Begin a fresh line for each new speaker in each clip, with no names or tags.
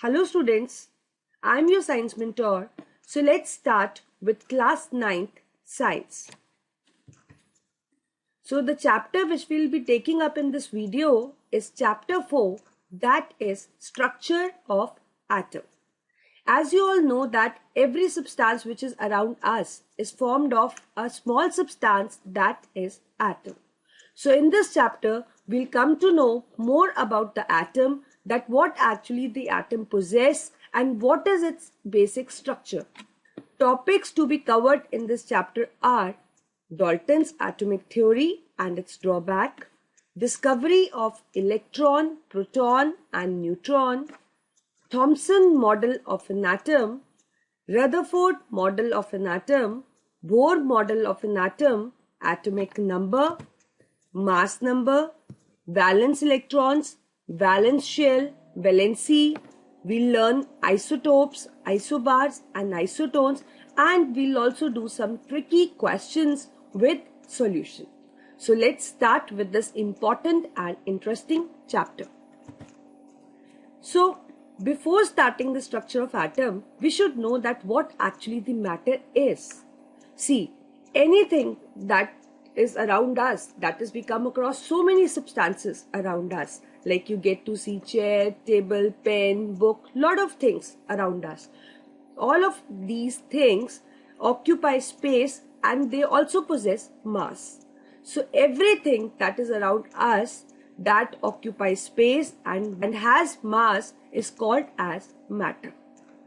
Hello students, I am your science mentor. So let's start with class 9th science. So the chapter which we will be taking up in this video is chapter 4, that is structure of atom. As you all know that every substance which is around us is formed of a small substance, that is atom. So in this chapter, we'll come to know more about the atom, that what actually the atom possesses and what is its basic structure. Topics to be covered in this chapter are Dalton's atomic theory and its drawback, discovery of electron, proton and neutron, Thomson model of an atom, Rutherford model of an atom, Bohr model of an atom, atomic number, mass number, valence electrons, valence shell, valency. We'll learn isotopes, isobars and isotones, and we'll also do some tricky questions with solution. So let's start with this important and interesting chapter. So before starting the structure of atom, we should know that what actually the matter is. See, anything that is around us, that is, we come across so many substances around us, like you get to see chair, table, pen, book, lot of things around us. All of these things occupy space and they also possess mass. So everything that is around us that occupies space and has mass is called as matter,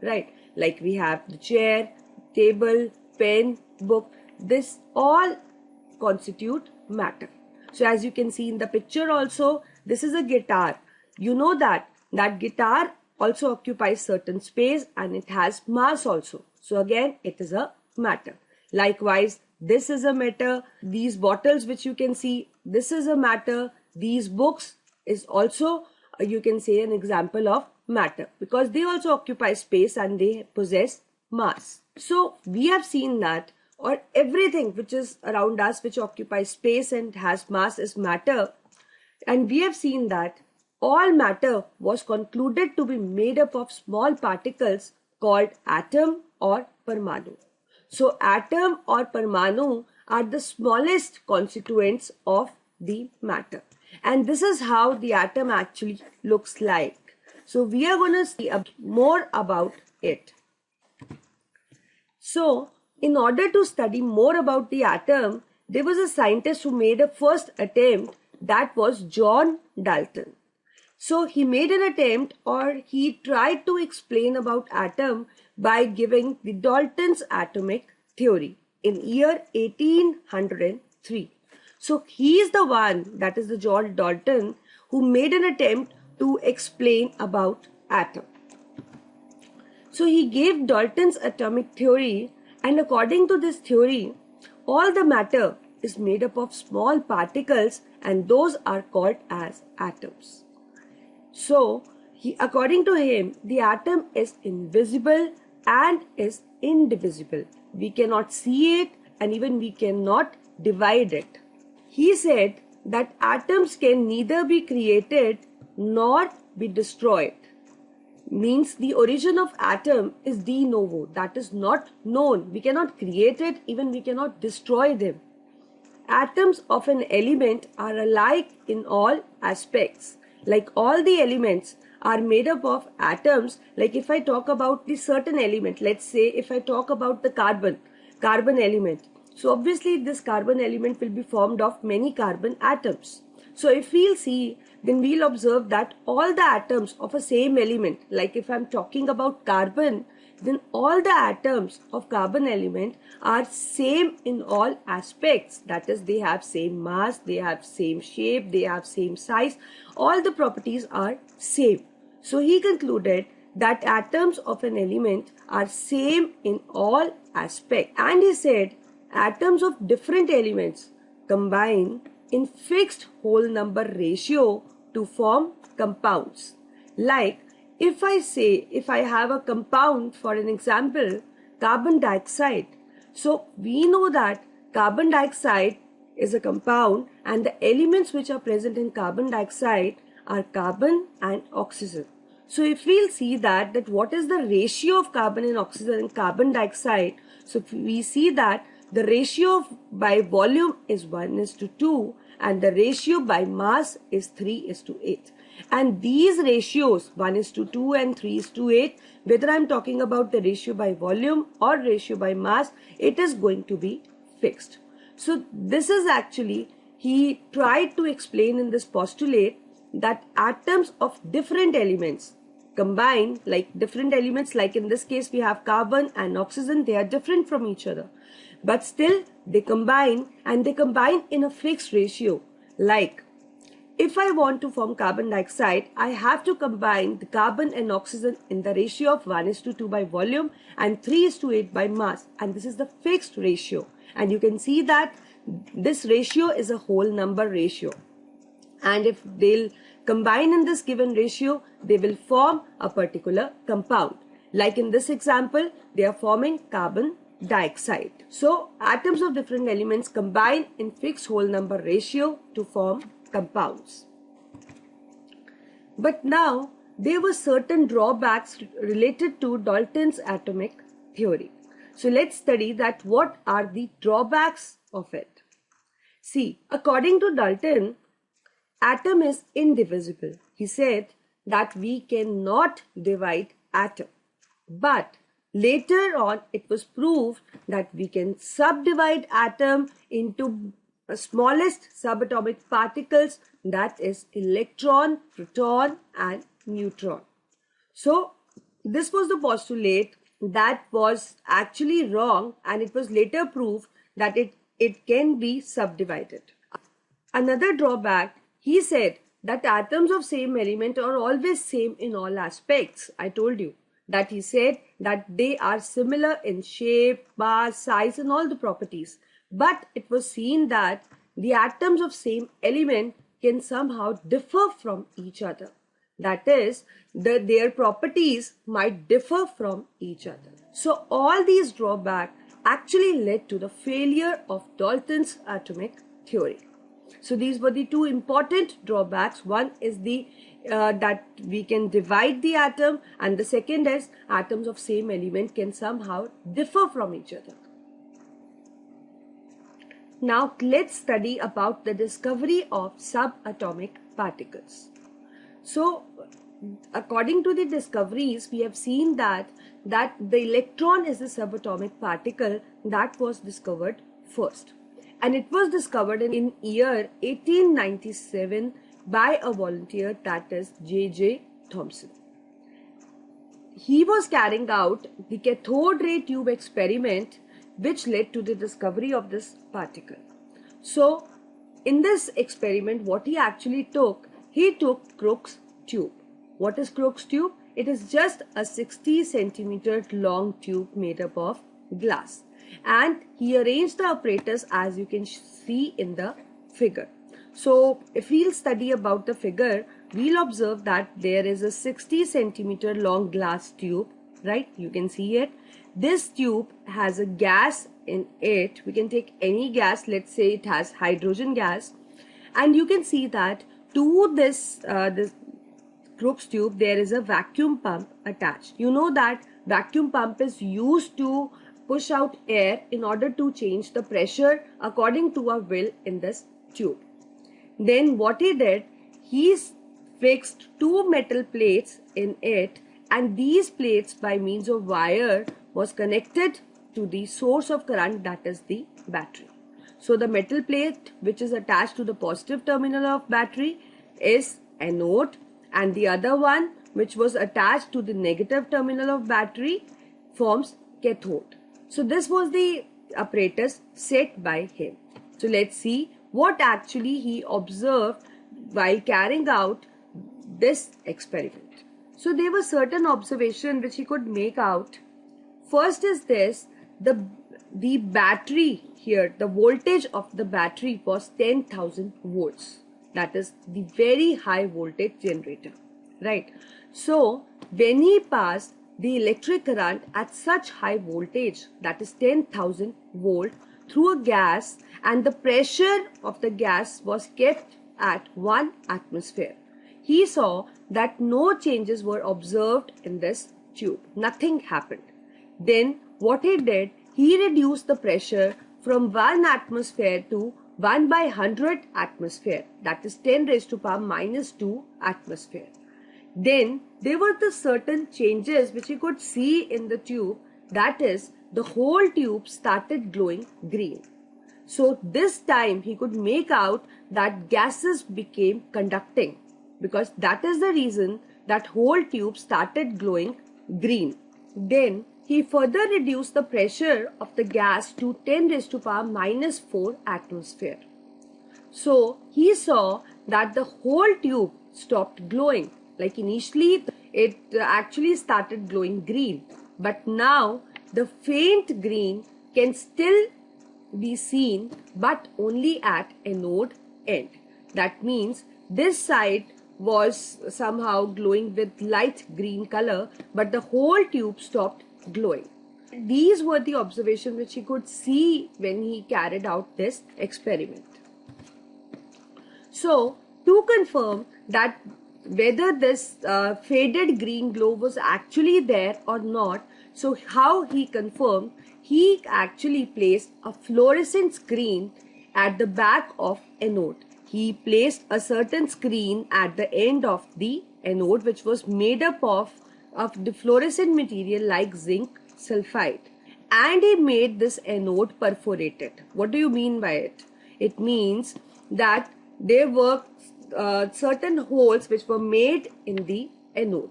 right? Like we have the chair, table, pen, book, this all constitute matter. So as you can see in the picture also, this is a guitar. You know that guitar also occupies certain space and it has mass also. So again, it is a matter. Likewise, this is a matter. These bottles which you can see, this is a matter. These books is also, you can say, an example of matter because they also occupy space and they possess mass. So we have seen that or everything which is around us which occupies space and has mass is matter, and we have seen that all matter was concluded to be made up of small particles called atom or parmanu. So atom or parmanu are the smallest constituents of the matter, and this is how the atom actually looks like. So we are going to see more about it. So in order to study more about the atom, there was a scientist who made a first attempt, that was John Dalton. So he made an attempt, or he tried to explain about atom by giving the Dalton's atomic theory in year 1803. So he is the one, that is the John Dalton, who made an attempt to explain about atom. So he gave Dalton's atomic theory, and according to this theory, all the matter is made up of small particles and those are called as atoms. So, according to him, the atom is invisible and is indivisible. We cannot see it and even we cannot divide it. He said that atoms can neither be created nor be destroyed. Means the origin of atom is de novo, that is not known. We cannot create it, even we cannot destroy them. Atoms of an element are alike in all aspects. Like all the elements are made up of atoms. Like if I talk about the certain element, let's say if I talk about the carbon element. So obviously this carbon element will be formed of many carbon atoms. So if we'll see, then we'll observe that all the atoms of a same element, like if I'm talking about carbon, then all the atoms of carbon element are same in all aspects. That is, they have same mass, they have same shape, they have same size. All the properties are same. So he concluded that atoms of an element are same in all aspects. And he said atoms of different elements combine in fixed whole number ratio to form compounds. Like if I have a compound, for an example, carbon dioxide. So we know that carbon dioxide is a compound and the elements which are present in carbon dioxide are carbon and oxygen. So if we'll see that what is the ratio of carbon and oxygen and carbon dioxide, so if we see that the ratio by volume is 1:2 and the ratio by mass is 3:8. And these ratios 1:2 and 3:8, whether I'm talking about the ratio by volume or ratio by mass, it is going to be fixed. So this is actually, he tried to explain in this postulate that atoms of different elements combine, like different elements, like in this case we have carbon and oxygen, they are different from each other, but still they combine, and they combine in a fixed ratio. Like if I want to form carbon dioxide, I have to combine the carbon and oxygen in the ratio of 1:2 by volume and 3:8 by mass, and this is the fixed ratio. And you can see that this ratio is a whole number ratio, and if they'll combine in this given ratio, they will form a particular compound. Like in this example, they are forming carbon dioxide. So atoms of different elements combine in fixed whole number ratio to form compounds. But now there were certain drawbacks related to Dalton's atomic theory. So let's study that what are the drawbacks of it. See, according to Dalton, atom is indivisible. He said that we cannot divide atom. But later on it was proved that we can subdivide atom into smallest subatomic particles, that is electron, proton and neutron. So this was the postulate that was actually wrong, and it was later proved that it can be subdivided. Another drawback, he said that atoms of same element are always same in all aspects. I told you that he said that they are similar in shape, mass, size and all the properties. But it was seen that the atoms of same element can somehow differ from each other. That is, their properties might differ from each other. So all these drawbacks actually led to the failure of Dalton's atomic theory. So these were the two important drawbacks. One is that we can divide the atom, and the second is atoms of same element can somehow differ from each other. Now let's study about the discovery of subatomic particles. So according to the discoveries, we have seen that the electron is the subatomic particle that was discovered first. And it was discovered in year 1897 by a volunteer, that is J.J. Thomson. He was carrying out the cathode ray tube experiment, which led to the discovery of this particle. So in this experiment, what he actually took, he took Crookes tube. What is Crookes tube? It is just a 60 centimeter long tube made up of glass. And he arranged the apparatus as you can see in the figure. So if we'll study about the figure, we'll observe that there is a 60 centimeter long glass tube, right? You can see it. This tube has a gas in it. We can take any gas, let's say it has hydrogen gas. And you can see that to this Crookes tube, there is a vacuum pump attached. You know that vacuum pump is used to push out air in order to change the pressure according to our will in this tube. Then what he did, he fixed two metal plates in it, and these plates by means of wire was connected to the source of current, that is the battery. So the metal plate which is attached to the positive terminal of battery is anode, and the other one which was attached to the negative terminal of battery forms cathode. So this was the apparatus set by him. So let's see what actually he observed while carrying out this experiment. So there were certain observations which he could make out. First is this, the battery here, the voltage of the battery was 10,000 volts. That is the very high voltage generator, right? So when he passed the electric current at such high voltage, that is 10,000 volt, through a gas, and the pressure of the gas was kept at 1 atmosphere, he saw that no changes were observed in this tube. Nothing happened. Then what he did, he reduced the pressure from 1 atmosphere to 1 by 100 atmosphere, that is 10 raised to power minus 2 atmosphere. Then there were the certain changes which you could see in the tube, that is the whole tube started glowing green. So this time he could make out that gases became conducting, because that is the reason that whole tube started glowing green. Then he further reduced the pressure of the gas to 10 raised to power minus 4 atmosphere. So he saw that the whole tube stopped glowing. Like initially it actually started glowing green, but now the faint green can still be seen, but only at anode end. That means this side was somehow glowing with light green color, but the whole tube stopped glowing. These were the observations which he could see when he carried out this experiment. So to confirm that whether this faded green glow was actually there or not, so how he confirmed, he actually placed a fluorescent screen at the back of anode. He placed a certain screen at the end of the anode which was made up of the fluorescent material like zinc sulfide, and he made this anode perforated. What do you mean by it? It means that there were certain holes which were made in the anode.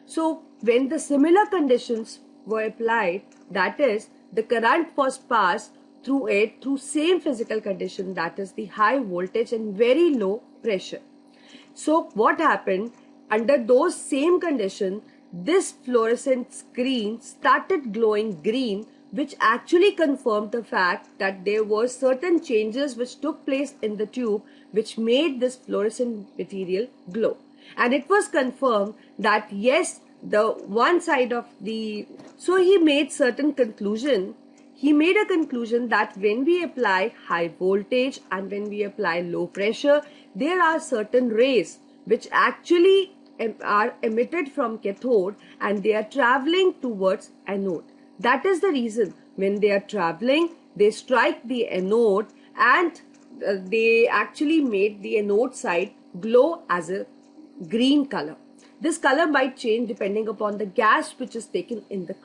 So when the similar conditions were applied, that is the current was passed through it through same physical condition, that is the high voltage and very low pressure. So what happened, under those same conditions, this fluorescent screen started glowing green, which actually confirmed the fact that there were certain changes which took place in the tube which made this fluorescent material glow. And it was confirmed that yes, the one side of the... So he made certain conclusion. He made a conclusion that when we apply high voltage and when we apply low pressure, there are certain rays which actually are emitted from cathode and they are traveling towards anode. That is the reason when they are traveling, they strike the anode and they actually made the anode side glow as a green color. This color might change depending upon the gas which is taken in the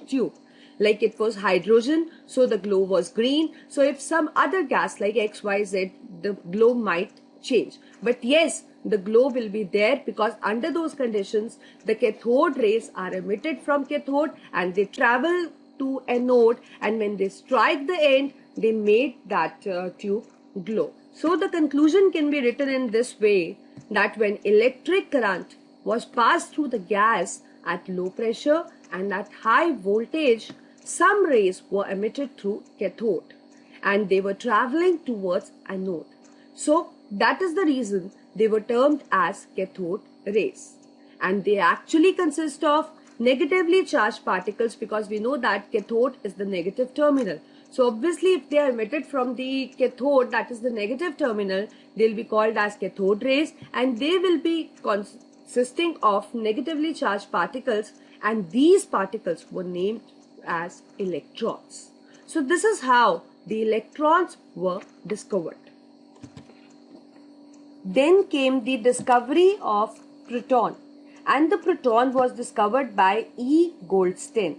tube. Like it was hydrogen, so the glow was green. So if some other gas like XYZ, the glow might change. But yes, the glow will be there because under those conditions, the cathode rays are emitted from cathode and they travel to anode, and when they strike the end, they made that tube glow. So the conclusion can be written in this way, that when electric current was passed through the gas at low pressure and at high voltage, some rays were emitted through cathode and they were traveling towards anode. So that is the reason they were termed as cathode rays. And they actually consist of negatively charged particles, because we know that cathode is the negative terminal. So obviously if they are emitted from the cathode, that is the negative terminal, they will be called as cathode rays, and they will be consisting of negatively charged particles, and these particles were named as electrons. So this is how the electrons were discovered. Then came the discovery of proton, and the proton was discovered by E. Goldstein.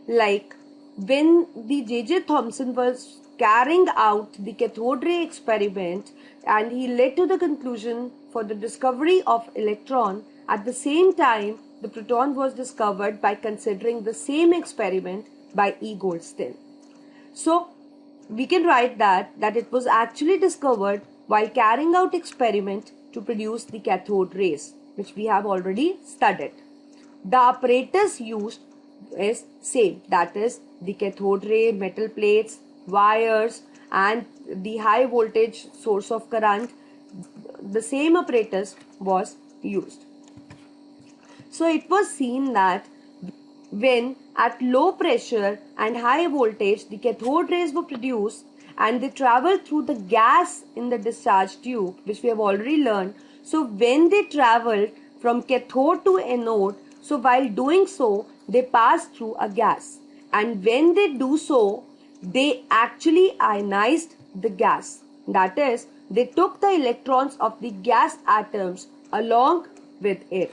Like when the J.J. Thomson was carrying out the cathode ray experiment and he led to the conclusion for the discovery of electron, at the same time the proton was discovered by considering the same experiment by E. Goldstein. So we can write that it was actually discovered while carrying out experiment to produce the cathode rays, which we have already studied. The apparatus used is same, that is the cathode ray, metal plates, wires and the high voltage source of current. The same apparatus was used. So it was seen that when at low pressure and high voltage the cathode rays were produced and they traveled through the gas in the discharge tube, which we have already learned. So when they traveled from cathode to anode. So while doing so, they pass through a gas. And when they do so, they actually ionized the gas. That is, they took the electrons of the gas atoms along with it.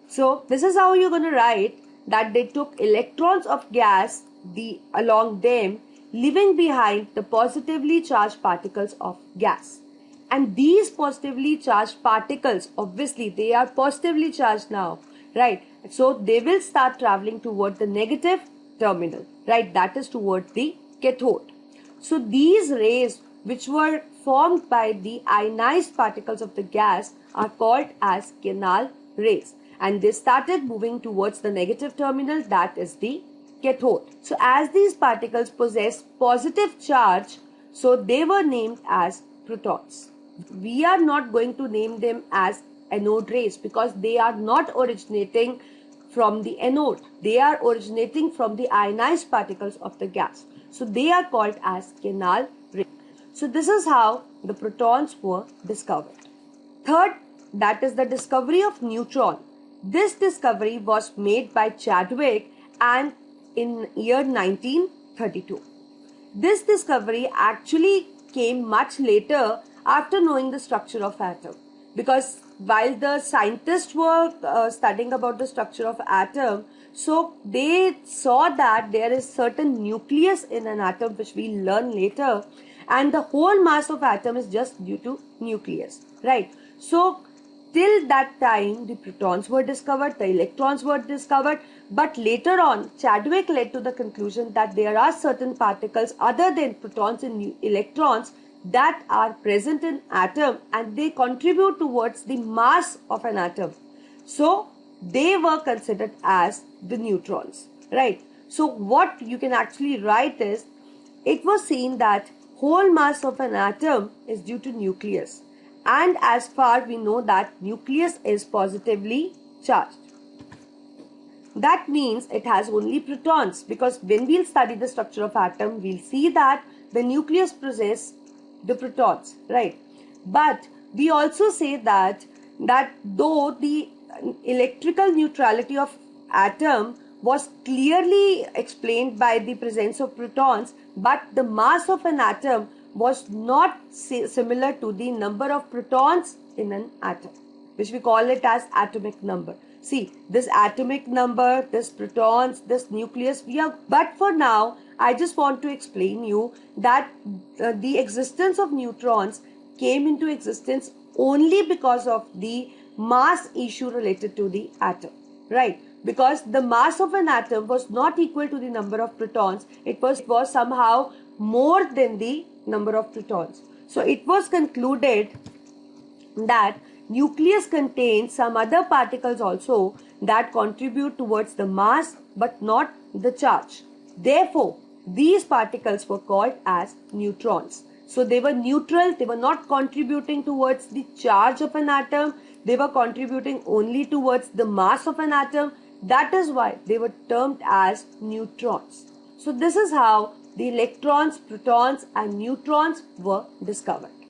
So this is how you're going to write that they took electrons of gas along them, leaving behind the positively charged particles of gas. And these positively charged particles, obviously they are positively charged now, right? So they will start traveling toward the negative terminal, right? That is toward the cathode. So these rays which were formed by the ionized particles of the gas are called as canal rays. And they started moving towards the negative terminal, that is the cathode. So as these particles possess positive charge, so they were named as protons. We are not going to name them as anode rays because they are not originating from the anode. They are originating from the ionized particles of the gas. So they are called as canal rays. So this is how the protons were discovered. Third, that is the discovery of neutron. This discovery was made by Chadwick and in year 1932. This discovery actually came much later after knowing the structure of atom, because while the scientists were studying about the structure of atom, so they saw that there is certain nucleus in an atom, which we'll learn later, and the whole mass of atom is just due to nucleus, right? So till that time, the protons were discovered, the electrons were discovered, but later on, Chadwick led to the conclusion that there are certain particles other than protons and electrons that are present in atom and they contribute towards the mass of an atom. So they were considered as the neutrons, right? So what you can actually write is, it was seen that whole mass of an atom is due to nucleus. And as far we know that nucleus is positively charged. That means it has only protons, because when we'll study the structure of atom, we'll see that the nucleus possesses the protons, right? But we also say that though the electrical neutrality of atom was clearly explained by the presence of protons, but the mass of an atom was not similar to the number of protons in an atom, which we call it as atomic number. See, this atomic number, this protons, this nucleus, but for now, I just want to explain you that the existence of neutrons came into existence only because of the mass issue related to the atom, right? Because the mass of an atom was not equal to the number of protons. It was somehow more than the number of protons. So it was concluded that nucleus contains some other particles also that contribute towards the mass but not the charge. Therefore, these particles were called as neutrons. So they were neutral, they were not contributing towards the charge of an atom, they were contributing only towards the mass of an atom. That is why they were termed as neutrons. So this is how the electrons, protons and neutrons were discovered.